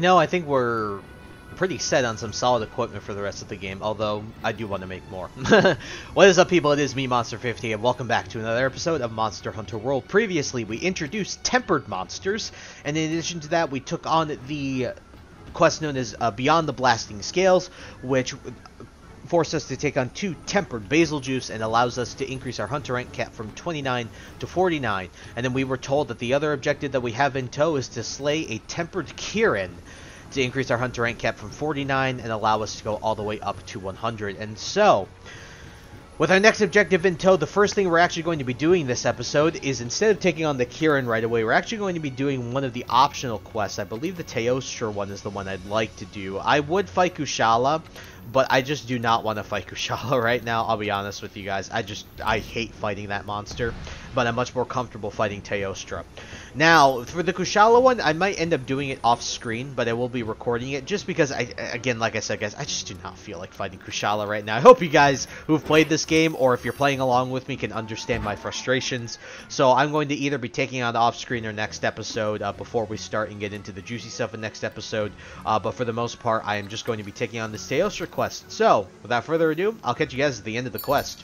I think we're pretty set on some solid equipment for the rest of the game, although I do want to make more. What is up, people? It is me, Monster50, and welcome back to another episode of Monster Hunter World. Previously, we introduced tempered monsters, and in addition to that, we took on the quest known as Beyond the Blasting Scales, which forced us to take on 2 tempered basil juice and allows us to increase our hunter rank cap from 29 to 49. And then we were told that the other objective that we have in tow is to slay a tempered Kirin to increase our hunter rank cap from 49 and allow us to go all the way up to 100. And so, with our next objective in tow, the first thing we're actually going to be doing this episode is, instead of taking on the Kirin right away, we're actually going to be doing one of the optional quests. I believe the Teostra one is the one I'd like to do. I would fight Kushala, but I just do not want to fight Kushala right now, I'll be honest with you guys. I hate fighting that monster, but I'm much more comfortable fighting Teostra. Now, for the Kushala one, I might end up doing it off screen, but I will be recording it just because, again, like I said, guys, I just do not feel like fighting Kushala right now. I hope you guys who've played this game, or if you're playing along with me, can understand my frustrations. So I'm going to either be taking on off screen or next episode before we start and get into the juicy stuff in next episode. But for the most part, I am just going to be taking on this Teostra quest. So, without further ado, I'll catch you guys at the end of the quest.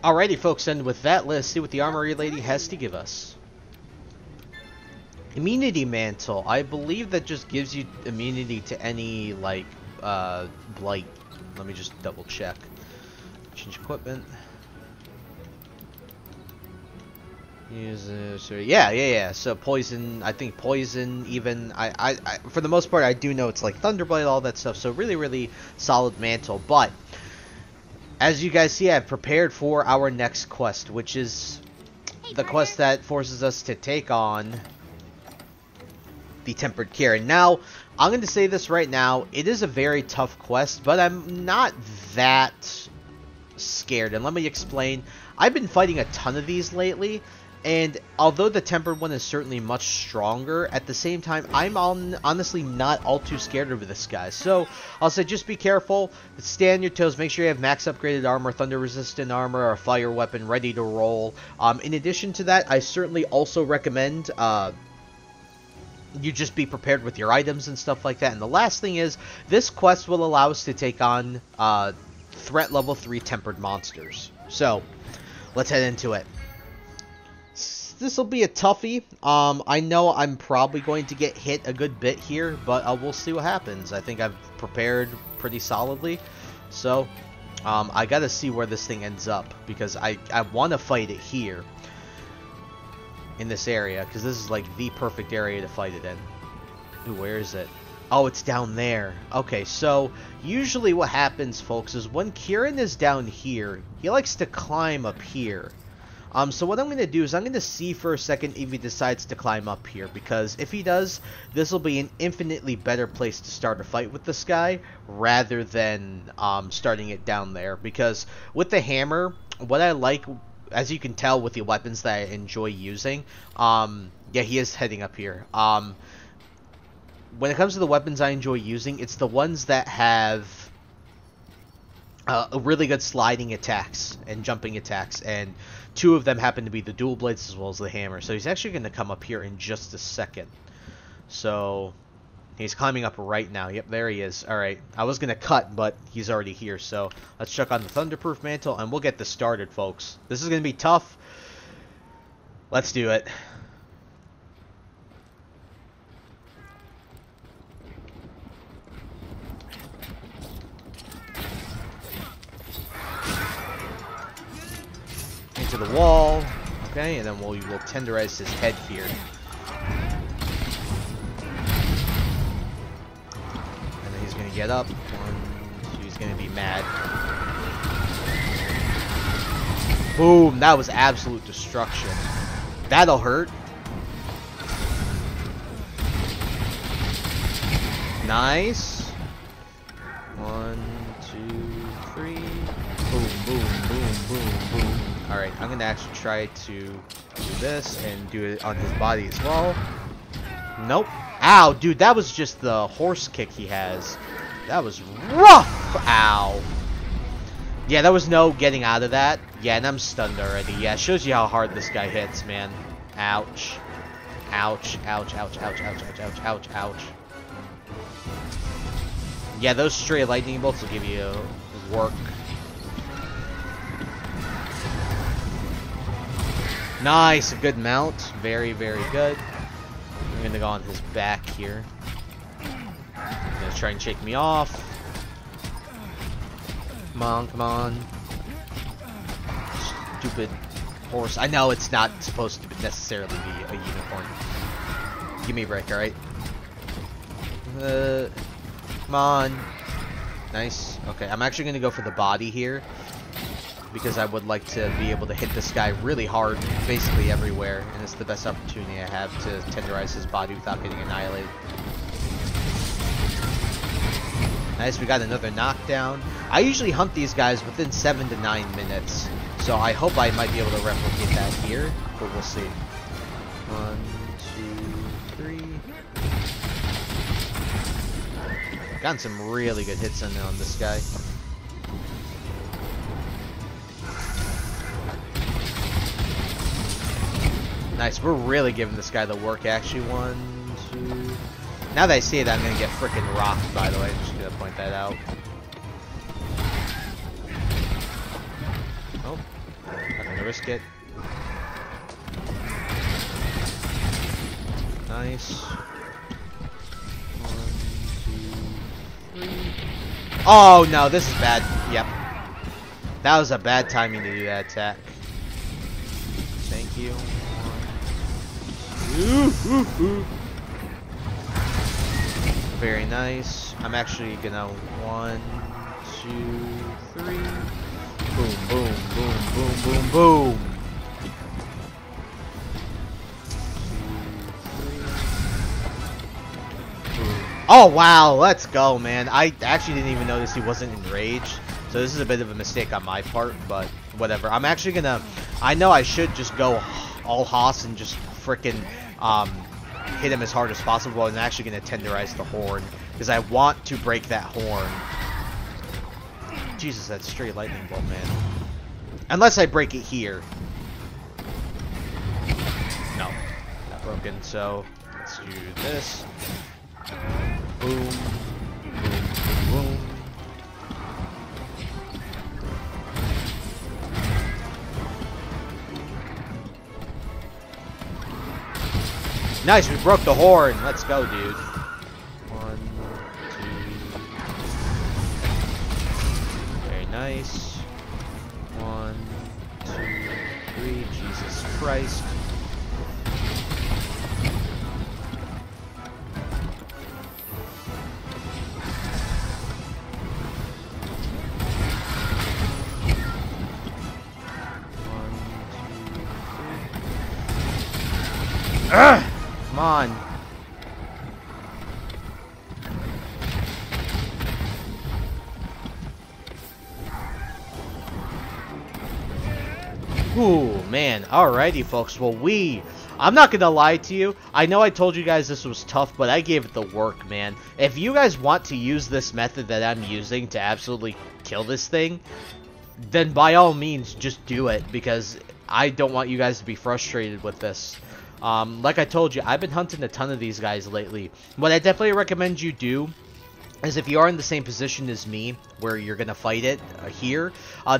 Alrighty, folks, and with that, let's see what the Armory Lady has to give us. Immunity Mantle. I believe that just gives you immunity to any, like, blight. Let me just double check. Change equipment. Use it. Yeah. So poison, I think poison, even, I for the most part, I do know it's like Thunderblight, all that stuff, so really, really solid mantle, but as you guys see, I've prepared for our next quest, which is the quest that forces us to take on the Tempered Kirin. Now, I'm going to say this right now, it is a very tough quest, but I'm not that scared, and let me explain. I've been fighting a ton of these lately, and although the Tempered one is certainly much stronger, at the same time, I'm honestly not all too scared of this guy. So, I'll say just be careful, stay on your toes, make sure you have max upgraded armor, thunder resistant armor, or a fire weapon ready to roll. In addition to that, I certainly also recommend you just be prepared with your items and stuff like that. And the last thing is, this quest will allow us to take on threat level 3 tempered monsters. So, let's head into it. This will be a toughie. I know I'm probably going to get hit a good bit here, but we'll see what happens. I think I've prepared pretty solidly, so I gotta see where this thing ends up, because I want to fight it here in this area, because this is like the perfect area to fight it in. Ooh, where is it? Oh, it's down there. Okay, so usually what happens, folks, is when Kirin is down here, he likes to climb up here. So what I'm going to do is I'm going to see for a second if he decides to climb up here, because if he does, this will be an infinitely better place to start a fight with this guy rather than starting it down there. Because with the hammer, what I like as you can tell with the weapons that I enjoy using, yeah, he is heading up here. When it comes to the weapons I enjoy using, it's the ones that have a really good sliding attacks and jumping attacks, and 2 of them happen to be the dual blades as well as the hammer. So he's actually going to come up here in just a second. So he's climbing up right now. Yep, there he is. Alright, I was going to cut, but he's already here. So let's check on the Thunderproof Mantle, and we'll get this started, folks. This is going to be tough. Let's do it. Into the wall. Okay, and then we will tenderize his head here. And then he's going to get up. He's going to be mad. Boom! That was absolute destruction. That'll hurt. Nice. 1, 2, 3. Boom, boom, boom, boom, boom. Alright, I'm gonna actually try to do this and do it on his body as well. Nope. Ow, dude, that was just the horse kick he has. That was rough! Ow. Yeah, there was no getting out of that. Yeah, and I'm stunned already. Yeah, it shows you how hard this guy hits, man. Ouch. Ouch, ouch, ouch, ouch, ouch, ouch, ouch, ouch, ouch. Yeah, those stray lightning bolts will give you work. Nice, a good mount. Very, very good. I'm gonna go on his back here. He's gonna try and shake me off. Come on, come on. Stupid horse. I know it's not supposed to necessarily be a unicorn. Give me a break, alright? Come on. Nice. Okay, I'm actually gonna go for the body here, because I would like to be able to hit this guy really hard, basically everywhere, and it's the best opportunity I have to tenderize his body without getting annihilated. Nice, we got another knockdown. I usually hunt these guys within 7 to 9 minutes, so I hope I might be able to replicate that here, but we'll see. 1, 2, 3. Gotten some really good hits on this guy. Nice, we're really giving this guy the work, actually. 1, 2... Now that I see it, I'm gonna get frickin' rocked, by the way. I'm just gonna point that out. Oh, not gonna risk it. Nice. 1, 2, 3. Oh, no, this is bad. Yep. That was a bad timing to do that attack. Thank you. Very nice. I'm actually gonna 1, 2, 3. Boom, boom, boom, boom, boom, boom. 2, 3. Boom. Oh wow, let's go, man. I actually didn't even notice he wasn't enraged. So this is a bit of a mistake on my part, but whatever. I'm actually gonna... I know I should just go all Haas and just frickin' hit him as hard as possible. I'm actually going to tenderize the horn, because I want to break that horn. Jesus, that straight lightning bolt, man. Unless I break it here. No, not broken, so let's do this. Boom, boom, boom. Nice, we broke the horn. Let's go, dude. 1, 2. Very nice. 1, 2, 3. Jesus Christ. Ugh! Come on. Ooh, man. Alrighty, folks. Well, I'm not gonna lie to you. I know I told you guys this was tough, but I gave it the work, man. If you guys want to use this method that I'm using to absolutely kill this thing, then by all means, just do it, because I don't want you guys to be frustrated with this. Like I told you, I've been hunting a ton of these guys lately. What I definitely recommend you do is, if you are in the same position as me, where you're going to fight it here,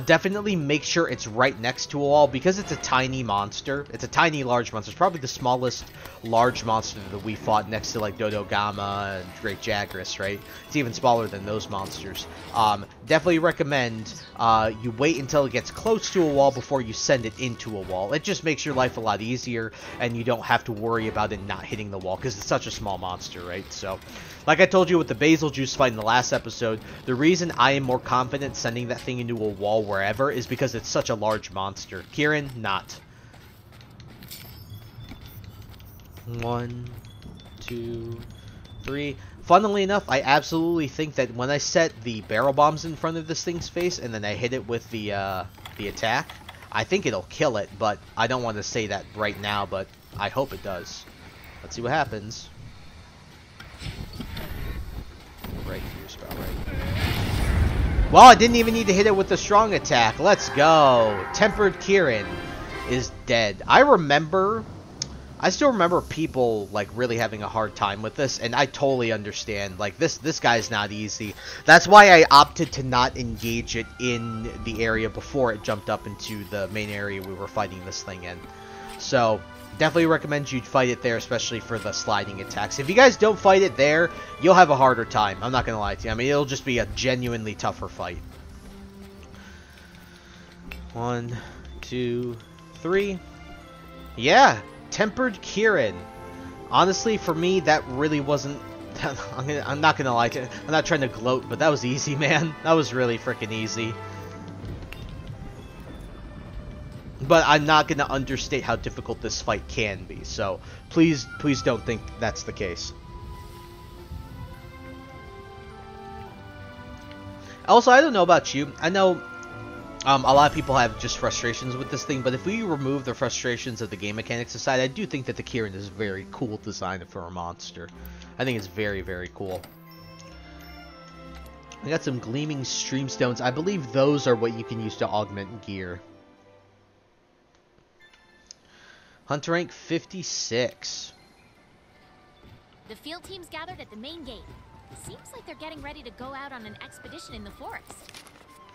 definitely make sure it's right next to a wall, because it's a tiny monster. It's a tiny large monster. It's probably the smallest large monster that we fought, next to like Dodogama and Great Jagras, right? It's even smaller than those monsters. Definitely recommend you wait until it gets close to a wall before you send it into a wall. It just makes your life a lot easier, and you don't have to worry about it not hitting the wall, because it's such a small monster, right? So, like I told you with the Basil Juice fight in the last episode, the reason I am more confident sending that thing into a wall wherever is because it's such a large monster. Kieran, not. 1, 2, 3. Funnily enough, I absolutely think that when I set the barrel bombs in front of this thing's face and then I hit it with the attack, I think it'll kill it, but I don't want to say that right now, but I hope it does. Let's see what happens. Right here, spell right. Well, I didn't even need to hit it with the strong attack. Let's go. Tempered Kieran is dead. I still remember people like really having a hard time with this, and I totally understand. Like this guy's not easy. That's why I opted to not engage it in the area before it jumped up into the main area we were fighting this thing in. So definitely recommend you fight it there, especially for the sliding attacks. If you guys don't fight it there, you'll have a harder time. I'm not gonna lie to you. I mean, it'll just be a genuinely tougher fight. 1, 2, 3. Yeah. Tempered Kieran. Honestly, for me, that really wasn't... I'm not gonna lie to you. I'm not trying to gloat, but that was easy, man. That was really freaking easy. But I'm not gonna understate how difficult this fight can be, so please don't think that's the case. Also, I don't know about you. I know a lot of people have just frustrations with this thing, but if we remove the frustrations of the game mechanics aside, I do think that the Kieran is a very cool design for a monster. I think it's very, very cool. I got some gleaming streamstones. I believe those are what you can use to augment gear. Hunter rank 56. The field team's gathered at the main gate. Seems like they're getting ready to go out on an expedition in the forest.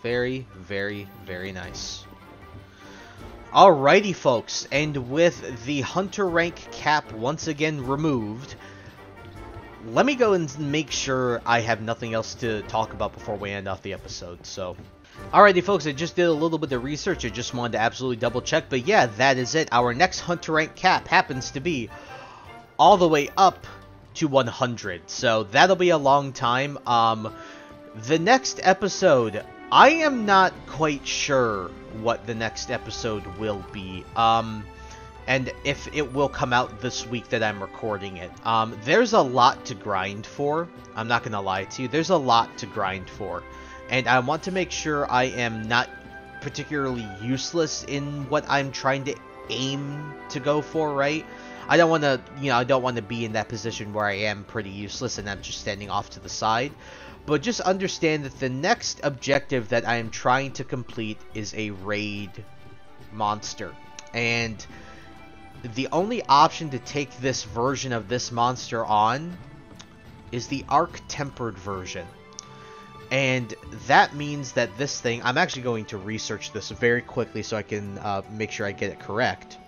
Very, very, very nice. Alrighty, folks, and with the Hunter rank cap once again removed, let me go and make sure I have nothing else to talk about before we end off the episode. So, alrighty, folks, I just did a little bit of research. I just wanted to absolutely double check, but yeah, that is it. Our next Hunter rank cap happens to be all the way up to 100, so that'll be a long time. The next episode, I am not quite sure what the next episode will be, and if it will come out this week that I'm recording it. There's a lot to grind for. I'm not gonna lie to you. There's a lot to grind for, and I want to make sure I am not particularly useless in what I'm trying to aim to go for, right? I don't want to, I don't want to be in that position where I am pretty useless and I'm just standing off to the side. But just understand that the next objective that I am trying to complete is a raid monster. And the only option to take this version of this monster on is the Arc-Tempered version. And that means that this thing, I'm actually going to research this very quickly so I can make sure I get it correct.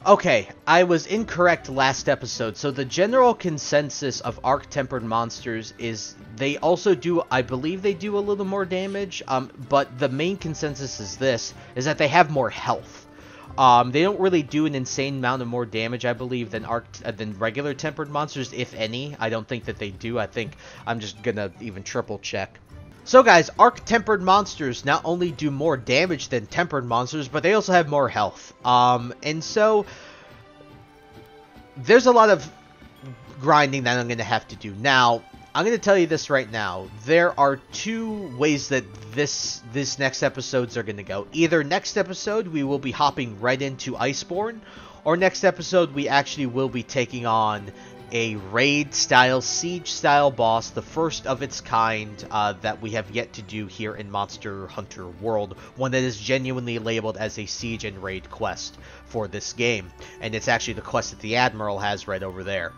Okay, I was incorrect last episode. So the general consensus of Arc-Tempered monsters is they also do, I believe they do a little more damage, but the main consensus is is that they have more health. They don't really do an insane amount of more damage, I believe, than regular tempered monsters, if any. I don't think that they do. I think I'm just gonna even triple check. So guys, Arc-Tempered monsters not only do more damage than tempered monsters, but they also have more health. And so there's a lot of grinding that I'm going to have to do. Now, I'm going to tell you this right now. There are two ways that this next episodes are going to go. Either next episode we will be hopping right into Iceborne, or next episode we actually will be taking on a raid style, siege style boss, the first of its kind that we have yet to do here in Monster Hunter World, one that is genuinely labeled as a siege and raid quest for this game, and it's actually the quest that the Admiral has right over there.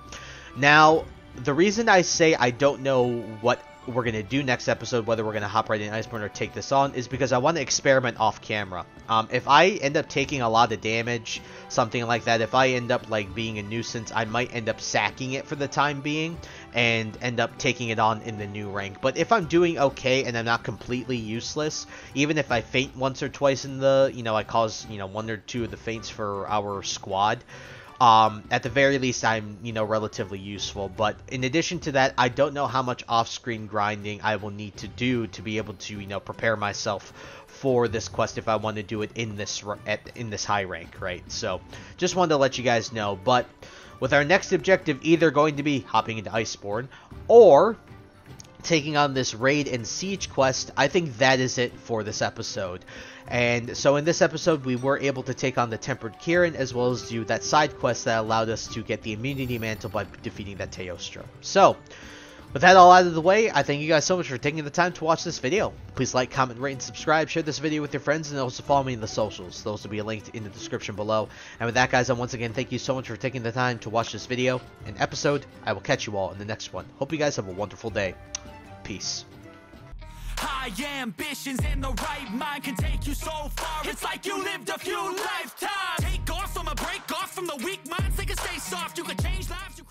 Now, the reason I say I don't know what we're going to do next episode, whether we're going to hop right in Iceborne or take this on, is because I want to experiment off camera. If I end up taking a lot of damage, something like that, if I end up like being a nuisance, I might end up sacking it for the time being and end up taking it on in the new rank. But if I'm doing okay and I'm not completely useless, even if I faint once or twice in the, I cause, 1 or 2 of the faints for our squad, at the very least, I'm, relatively useful. But in addition to that, I don't know how much off-screen grinding I will need to do to be able to, prepare myself for this quest if I want to do it in this high rank, right? So, just wanted to let you guys know. But with our next objective either going to be hopping into Iceborne or taking on this raid and siege quest, I think that is it for this episode. And so in this episode, we were able to take on the Tempered Kirin, as well as do that side quest that allowed us to get the immunity mantle by defeating that Teostra. So, with that all out of the way, I thank you guys so much for taking the time to watch this video. Please like, comment, rate, and subscribe. Share this video with your friends, and also follow me in the socials. Those will be linked in the description below. And with that, guys, once again, thank you so much for taking the time to watch this video and episode. I will catch you all in the next one. Hope you guys have a wonderful day. Peace. High ambitions in the right mind can take you so far. It's like you lived a few lifetimes. Take off from a break off from the weak minds. They can stay soft. You can change lives.